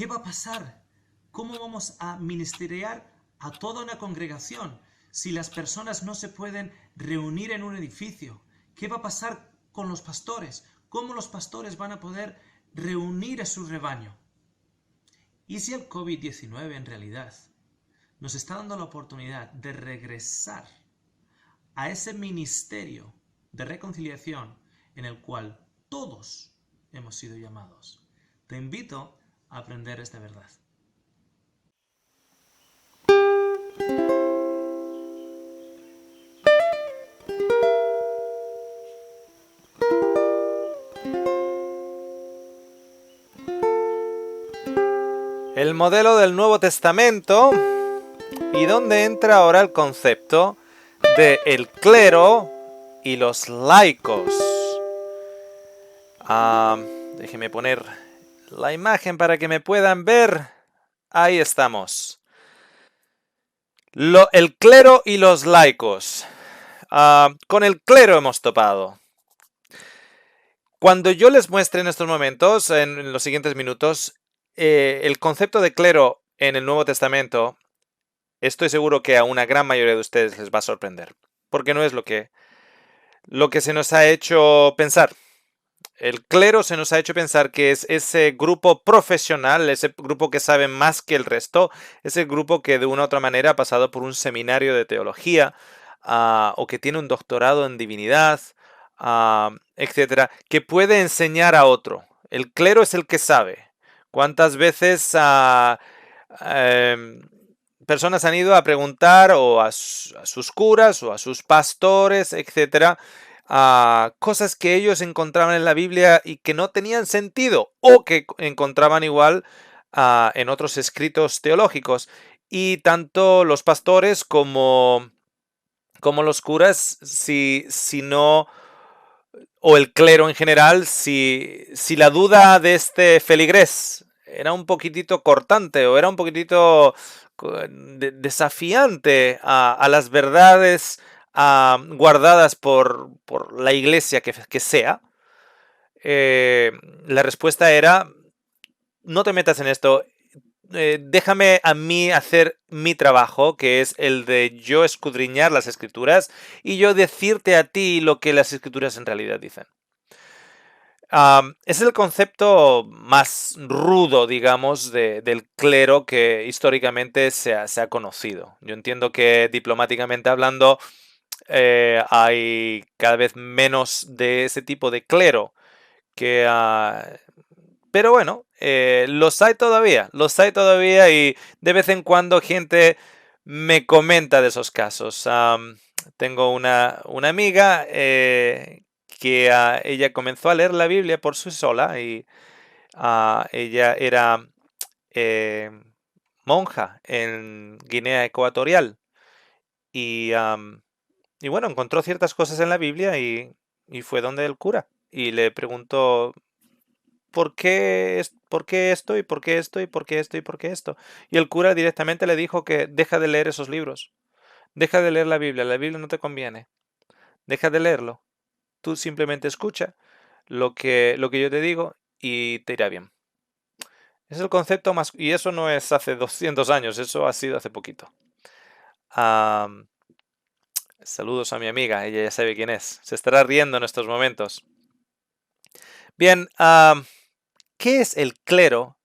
¿Qué va a pasar? ¿Cómo vamos a ministeriar a toda una congregación si las personas no se pueden reunir en un edificio? ¿Qué va a pasar con los pastores? ¿Cómo los pastores van a poder reunir a su rebaño? ¿Y si el COVID-19 en realidad nos está dando la oportunidad de regresar a ese ministerio de reconciliación en el cual todos hemos sido llamados? Te invito a aprender esta verdad. El modelo del Nuevo Testamento y dónde entra ahora el concepto de el clero y los laicos. Déjenme poner la imagen para que me puedan ver. Ahí estamos. El clero y los laicos. Con el clero hemos topado. Cuando yo les muestre en estos momentos, en los siguientes minutos, el concepto de clero en el Nuevo Testamento, estoy seguro que a una gran mayoría de ustedes les va a sorprender, porque no es lo que se nos ha hecho pensar. El clero se nos ha hecho pensar que es ese grupo profesional, ese grupo que sabe más que el resto, ese grupo que de una u otra manera ha pasado por un seminario de teología, o que tiene un doctorado en divinidad, etcétera, que puede enseñar a otro. El clero es el que sabe. ¿Cuántas veces personas han ido a preguntar o a sus curas o a sus pastores, etcétera, cosas que ellos encontraban en la Biblia y que no tenían sentido o que encontraban igual en otros escritos teológicos? Y tanto los pastores como los curas, si no, o el clero en general, si la duda de este feligrés era un poquitito cortante o era un poquitito desafiante a las verdades guardadas por la iglesia que sea, la respuesta era: no te metas en esto, déjame a mí hacer mi trabajo, que es el de yo escudriñar las escrituras y yo decirte a ti lo que las escrituras en realidad dicen. Es el concepto más rudo, digamos, del clero que históricamente se ha conocido. Yo entiendo que diplomáticamente hablando hay cada vez menos de ese tipo de clero, pero bueno, los hay todavía y de vez en cuando gente me comenta de esos casos. Tengo una amiga que ella comenzó a leer la Biblia por sí sola y ella era eh, monja en Guinea Ecuatorial y, bueno, encontró ciertas cosas en la Biblia y fue donde el cura y le preguntó: ¿por qué esto y por qué esto y por qué esto y por qué esto? Y el cura directamente le dijo que deja de leer esos libros, deja de leer la Biblia no te conviene, deja de leerlo, tú simplemente escucha lo que yo te digo y te irá bien. Es el concepto más, y eso no es hace 200 años, eso ha sido hace poquito. Saludos a mi amiga, ella ya sabe quién es, se estará riendo en estos momentos. Bien, ¿qué es el clero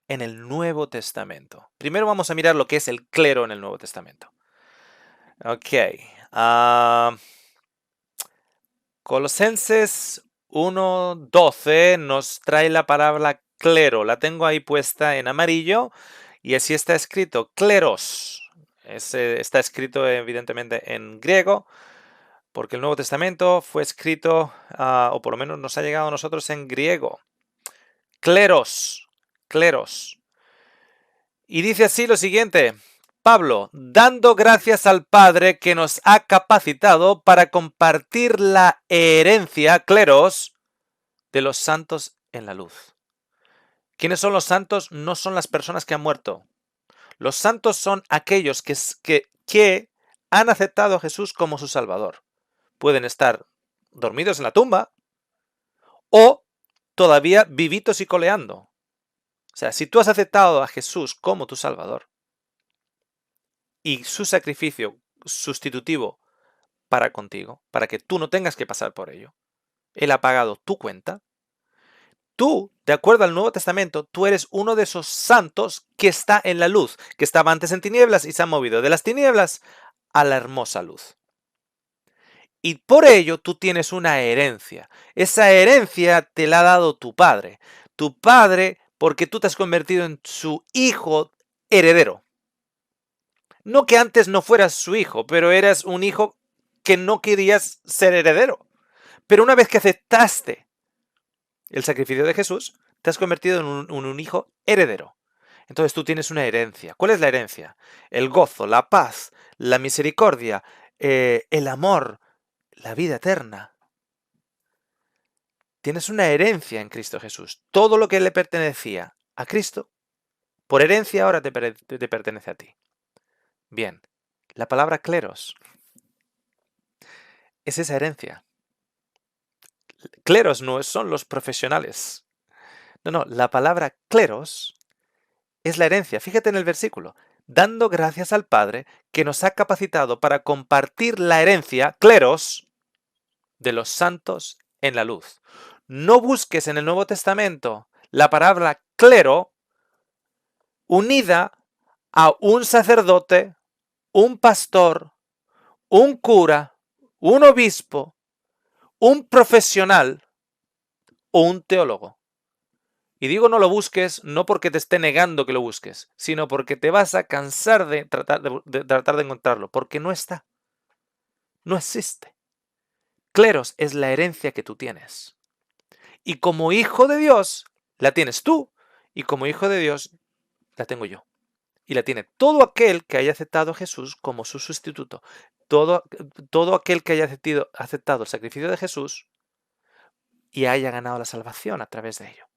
en el Nuevo Testamento? Primero vamos a mirar lo que es el clero en el Nuevo Testamento. Ok. Colosenses 1:12 nos trae la palabra clero. La tengo ahí puesta en amarillo y así está escrito: cleros. Está escrito evidentemente en griego, porque el Nuevo Testamento fue escrito, o por lo menos nos ha llegado a nosotros en griego. Cleros, cleros. Y dice así lo siguiente: Pablo, dando gracias al Padre que nos ha capacitado para compartir la herencia, cleros, de los santos en la luz. ¿Quiénes son los santos? No son las personas que han muerto. Los santos son aquellos que han aceptado a Jesús como su Salvador. Pueden estar dormidos en la tumba o todavía vivitos y coleando. sea, si tú has aceptado a Jesús como tu Salvador y su sacrificio sustitutivo para contigo, para que tú no tengas que pasar por ello, Él ha pagado tu cuenta, tú, de acuerdo al Nuevo Testamento, tú eres uno de esos santos que está en la luz, que estaba antes en tinieblas y se ha movido de las tinieblas a la hermosa luz. Y por ello tú tienes una herencia. Esa herencia te la ha dado tu padre. Tu padre, porque tú te has convertido en su hijo heredero. No que antes no fueras su hijo, pero eras un hijo que no querías ser heredero. Pero una vez que aceptaste el sacrificio de Jesús, te has convertido en un hijo heredero. Entonces tú tienes una herencia. ¿Cuál es la herencia? El gozo, la paz, la misericordia, el amor, la vida eterna. Tienes una herencia en Cristo Jesús. Todo lo que le pertenecía a Cristo, por herencia ahora te pertenece a ti. Bien, la palabra cleros es esa herencia. Cleros no son los profesionales. No, la palabra cleros es la herencia. Fíjate en el versículo. Dando gracias al Padre que nos ha capacitado para compartir la herencia, cleros, de los santos en la luz. No busques en el Nuevo Testamento la palabra clero unida a un sacerdote, un pastor, un cura, un obispo, un profesional o un teólogo. Y digo no lo busques no porque te esté negando que lo busques, sino porque te vas a cansar de tratar de encontrarlo, porque no está. No existe. Cleros es la herencia que tú tienes. Y como hijo de Dios, la tienes tú. Y como hijo de Dios, la tengo yo. Y la tiene todo aquel que haya aceptado a Jesús como su sustituto. Todo aquel que haya aceptado el sacrificio de Jesús y haya ganado la salvación a través de ello.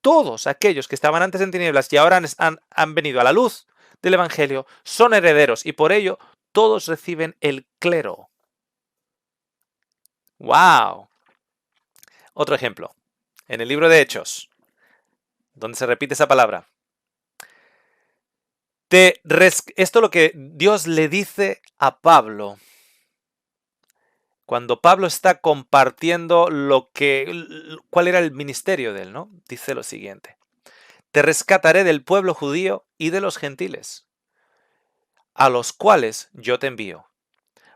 Todos aquellos que estaban antes en tinieblas y ahora han venido a la luz del Evangelio son herederos y por ello todos reciben el clero. ¡Wow! Otro ejemplo. En el libro de Hechos, donde se repite esa palabra. Esto es lo que Dios le dice a Pablo. Cuando Pablo está compartiendo cuál era el ministerio de él, ¿no? Dice lo siguiente. Te rescataré del pueblo judío y de los gentiles, a los cuales yo te envío,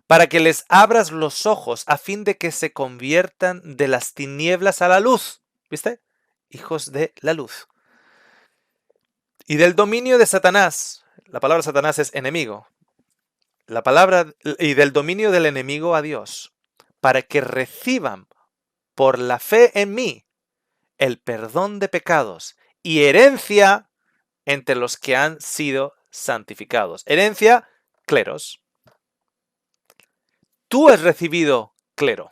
para que les abras los ojos a fin de que se conviertan de las tinieblas a la luz. ¿Viste? Hijos de la luz. Y del dominio de Satanás. La palabra Satanás es enemigo. Y del dominio del enemigo a Dios, para que reciban por la fe en mí el perdón de pecados y herencia entre los que han sido santificados. Herencia, cleros. Tú has recibido clero.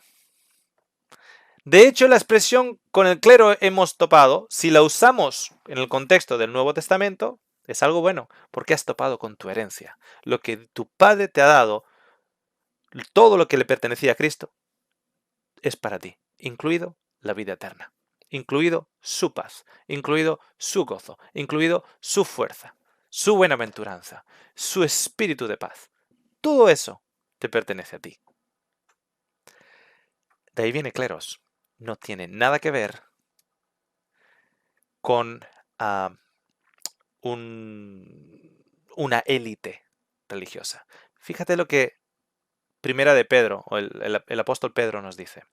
De hecho, la expresión con el clero hemos topado, si la usamos en el contexto del Nuevo Testamento, es algo bueno, porque has topado con tu herencia. Lo que tu padre te ha dado, todo lo que le pertenecía a Cristo, es para ti, incluido la vida eterna, incluido su paz, incluido su gozo, incluido su fuerza, su buenaventuranza, su espíritu de paz. Todo eso te pertenece a ti. De ahí viene cleros. No tiene nada que ver con una élite religiosa. Fíjate lo que Primera de Pedro, o el apóstol Pedro nos dice.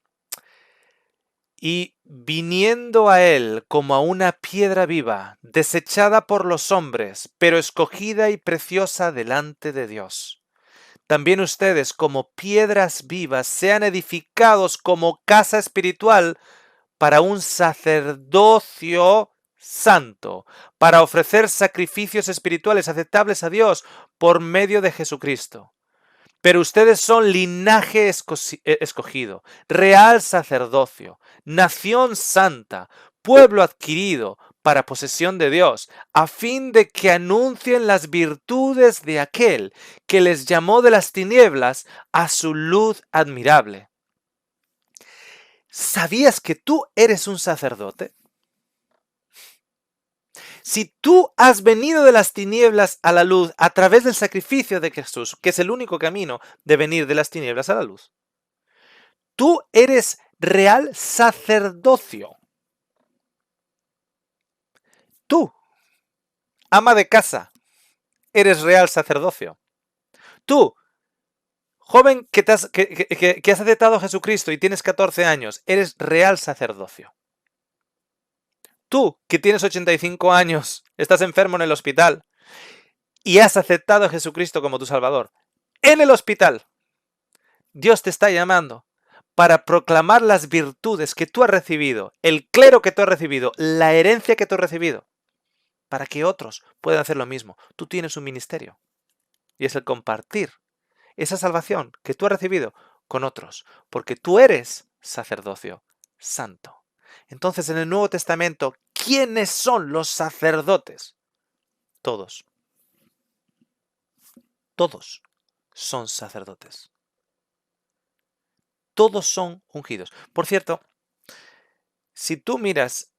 Y viniendo a él como a una piedra viva, desechada por los hombres, pero escogida y preciosa delante de Dios. También ustedes, como piedras vivas, sean edificados como casa espiritual para un sacerdocio santo, para ofrecer sacrificios espirituales aceptables a Dios por medio de Jesucristo. Pero ustedes son linaje escogido, real sacerdocio, nación santa, pueblo adquirido para posesión de Dios, a fin de que anuncien las virtudes de aquel que les llamó de las tinieblas a su luz admirable. ¿Sabías que tú eres un sacerdote? Si tú has venido de las tinieblas a la luz a través del sacrificio de Jesús, que es el único camino de venir de las tinieblas a la luz, tú eres real sacerdocio. Tú, ama de casa, eres real sacerdocio. Tú, joven que has aceptado a Jesucristo y tienes 14 años, eres real sacerdocio. Tú, que tienes 85 años, estás enfermo en el hospital y has aceptado a Jesucristo como tu Salvador, en el hospital, Dios te está llamando para proclamar las virtudes que tú has recibido, el clero que tú has recibido, la herencia que tú has recibido, para que otros puedan hacer lo mismo. Tú tienes un ministerio y es el compartir esa salvación que tú has recibido con otros, porque tú eres sacerdocio santo. Entonces, en el Nuevo Testamento, ¿quiénes son los sacerdotes? Todos. Todos son sacerdotes. Todos son ungidos. Por cierto, si tú miras,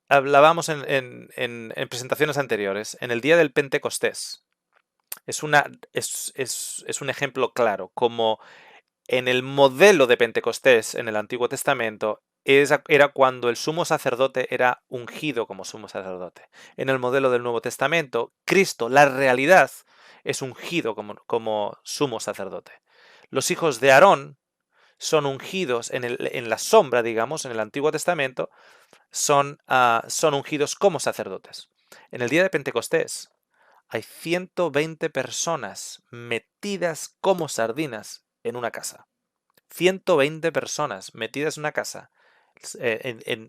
hablábamos en presentaciones anteriores, en el día del Pentecostés, es un ejemplo claro, como en el modelo de Pentecostés en el Antiguo Testamento, era cuando el sumo sacerdote era ungido como sumo sacerdote. En el modelo del Nuevo Testamento, Cristo, la realidad, es ungido como sumo sacerdote. Los hijos de Aarón son ungidos en la sombra, digamos, en el Antiguo Testamento, son ungidos como sacerdotes. En el día de Pentecostés hay 120 personas metidas como sardinas en una casa. 120 personas metidas en una casa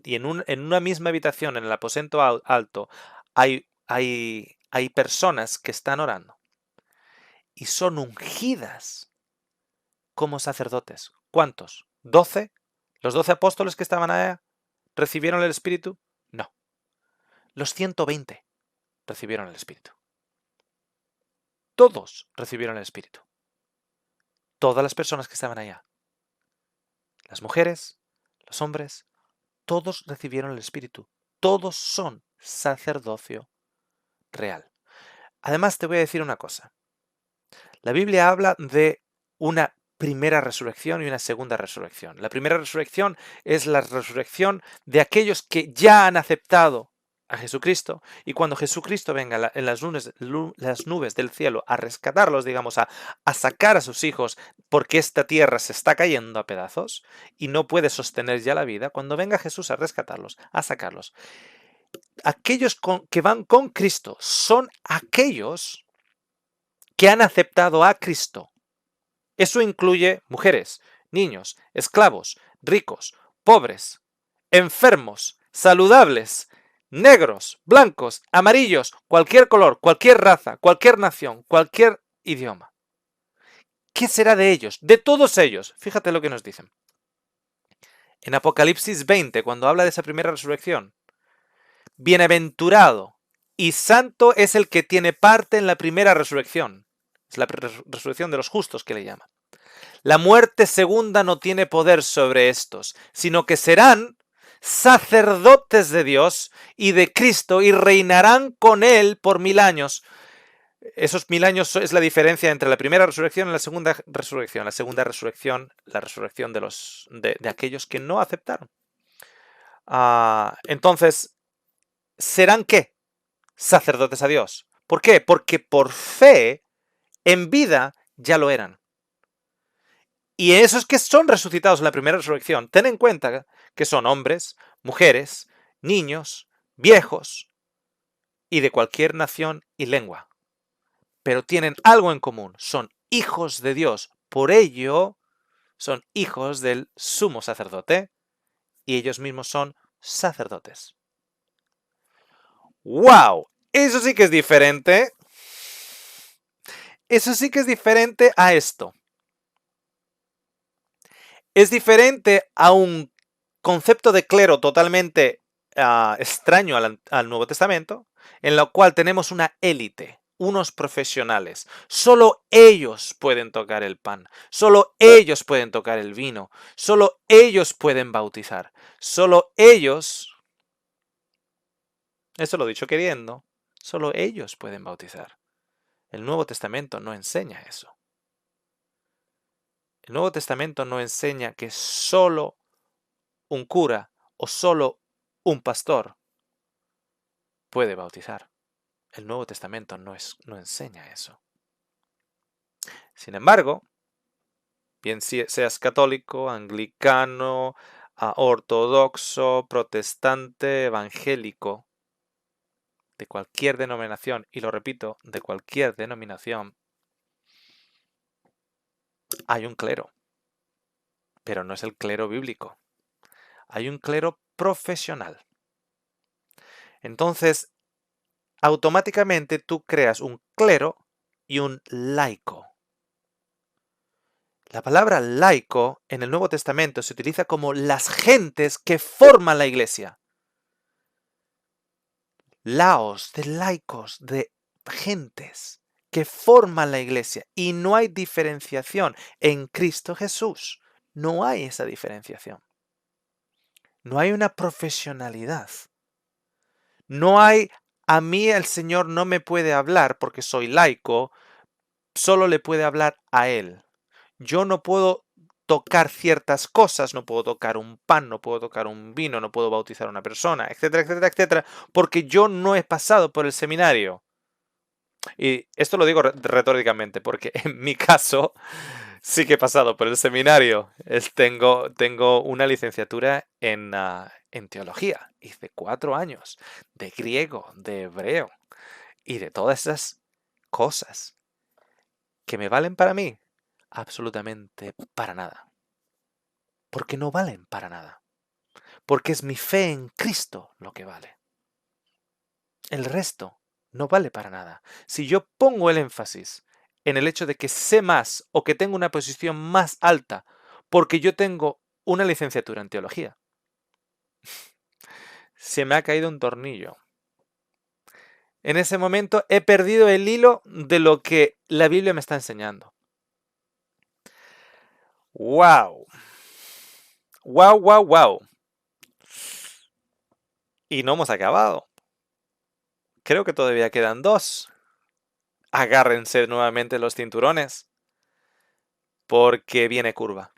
y en una misma habitación, en el aposento alto, hay personas que están orando y son ungidas como sacerdotes. ¿Cuántos? ¿12? ¿Los 12 apóstoles que estaban allá recibieron el Espíritu? No. Los 120 recibieron el Espíritu. Todos recibieron el Espíritu. Todas las personas que estaban allá. Las mujeres, los hombres, todos recibieron el Espíritu. Todos son sacerdocio real. Además, te voy a decir una cosa. La Biblia habla de una primera resurrección y una segunda resurrección. La primera resurrección es la resurrección de aquellos que ya han aceptado a Jesucristo, y cuando Jesucristo venga en las nubes del cielo a rescatarlos, digamos, a sacar a sus hijos, porque esta tierra se está cayendo a pedazos y no puede sostener ya la vida, cuando venga Jesús a rescatarlos, a sacarlos, aquellos que van con Cristo son aquellos que han aceptado a Cristo. Eso incluye mujeres, niños, esclavos, ricos, pobres, enfermos, saludables, negros, blancos, amarillos, cualquier color, cualquier raza, cualquier nación, cualquier idioma. ¿Qué será de ellos? De todos ellos. Fíjate lo que nos dicen. En Apocalipsis 20, cuando habla de esa primera resurrección, bienaventurado y santo es el que tiene parte en la primera resurrección. Es la resurrección de los justos que le llaman. La muerte segunda no tiene poder sobre estos, sino que serán sacerdotes de Dios y de Cristo y reinarán con él por 1000 años. Esos 1000 años es la diferencia entre la primera resurrección y la segunda resurrección. La segunda resurrección, la resurrección de aquellos que no aceptaron. Entonces, ¿serán qué? Sacerdotes a Dios. ¿Por qué? Porque por fe, en vida, ya lo eran. Y esos que son resucitados en la primera resurrección, ten en cuenta que son hombres, mujeres, niños, viejos y de cualquier nación y lengua. Pero tienen algo en común, son hijos de Dios. Por ello, son hijos del sumo sacerdote y ellos mismos son sacerdotes. ¡Wow! Eso sí que es diferente. Eso sí que es diferente a esto. Es diferente a un concepto de clero totalmente extraño al Nuevo Testamento, en lo cual tenemos una élite, unos profesionales. Solo ellos pueden tocar el pan, solo ellos pueden tocar el vino, solo ellos pueden bautizar, solo ellos Eso lo he dicho queriendo. Solo ellos pueden bautizar. El Nuevo Testamento no enseña eso. El Nuevo Testamento no enseña que solo un cura o solo un pastor puede bautizar. El Nuevo Testamento no enseña eso. Sin embargo, bien seas católico, anglicano, ortodoxo, protestante, evangélico, de cualquier denominación, y lo repito, de cualquier denominación, hay un clero, pero no es el clero bíblico. Hay un clero profesional. Entonces, automáticamente tú creas un clero y un laico. La palabra laico en el Nuevo Testamento se utiliza como las gentes que forman la iglesia. Laos, de laicos, de gentes que forman la iglesia. Y no hay diferenciación en Cristo Jesús. No hay esa diferenciación. No hay una profesionalidad. No hay, a mí el Señor no me puede hablar porque soy laico, solo le puede hablar a Él. Yo no puedo tocar ciertas cosas, no puedo tocar un pan, no puedo tocar un vino, no puedo bautizar a una persona, etcétera, etcétera, etcétera, porque yo no he pasado por el seminario. Y esto lo digo retóricamente, porque en mi caso sí que he pasado por el seminario. Tengo una licenciatura en teología. Hice 4 años de griego, de hebreo y de todas esas cosas que me valen para mí. Absolutamente para nada. Porque no valen para nada. Porque es mi fe en Cristo lo que vale. El resto no vale para nada. Si yo pongo el énfasis en el hecho de que sé más o que tengo una posición más alta porque yo tengo una licenciatura en teología, se me ha caído un tornillo. En ese momento he perdido el hilo de lo que la Biblia me está enseñando. ¡Wow! ¡Wow, wow, wow! Y no hemos acabado. Creo que todavía quedan 2. Agárrense nuevamente los cinturones porque viene curva.